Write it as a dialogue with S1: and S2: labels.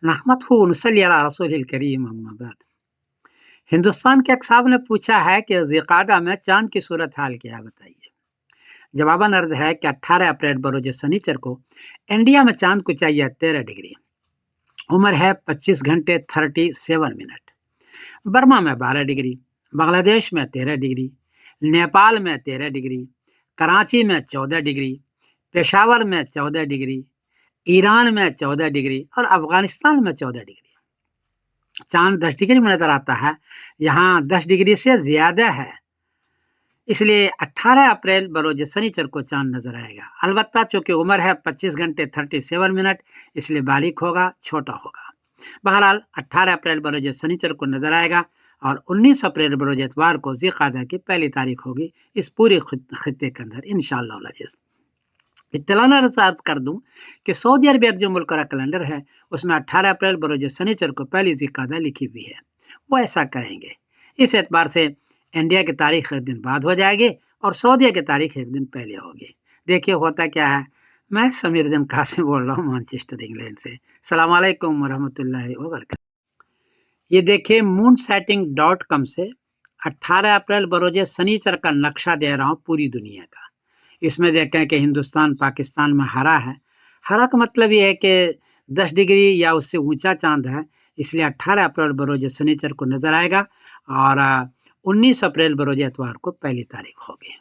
S1: नहमदहु व नसल्ली अला रसूलिल करीम अम्मा बाद। हिंदुस्तान के एक साहब ने पूछा है कि ज़िलक़ादा में चांद की सूरत हाल क्या है, बताइए। जवाबन अर्ज है कि 18 अप्रैल बरोज शनिचर को इंडिया में चांद को चाहिए 13 डिग्री, उम्र है 25 घंटे 37 मिनट, बर्मा में 12 डिग्री, बांग्लादेश में 13 डिग्री, नेपाल में 13 डिग्री, कराची में 14 डिग्री, पेशावर में 14 डिग्री, ईरान में 14 डिग्री और अफगानिस्तान में 14 डिग्री। चांद 10 डिग्री में नजर आता है, यहाँ 10 डिग्री से ज्यादा है, इसलिए 18 अप्रैल बरोज शनिचर को चांद नजर आएगा। अलबत्ता चूंकि उम्र है 25 घंटे 37 मिनट, इसलिए बारीक होगा, छोटा होगा। बहरहाल 18 अप्रैल बरोज शनिचर को नजर आएगा और 19 अप्रैल बरोज इतवार को ज़िलक़ादा की पहली तारीख होगी इस पूरे खित्ते के अंदर इंशाअल्लाह। इत्तलाना रसाद कर दूं कि सऊदी अरबिया जो मुल्क का कैलेंडर है उसमें 18 अप्रैल बरोज शनिचर को पहली ज़िलक़ादा लिखी हुई है। वो ऐसा करेंगे, इस एतबार से इंडिया की तारीख एक दिन बाद हो जाएगी और सऊदीया की तारीख एक दिन पहले होगी। देखिए होता क्या है। मैं समीर जन कासिम बोल रहा हूँ मैनचेस्टर इंग्लैंड से। अस्सलाम वालेकुम वरहमतुल्लाहि वबरकातुहू। ये देखिए moonsighting.com से 18 अप्रैल बरोज शनिचर का नक्शा दे रहा हूँ पूरी दुनिया का। इसमें देखें कि हिंदुस्तान पाकिस्तान में हरा है। हरा का मतलब ये है कि 10 डिग्री या उससे ऊंचा चांद है, इसलिए 18 अप्रैल बरोज शनिचर को नजर आएगा और 19 अप्रैल बरोज इतवार को पहली तारीख होगी।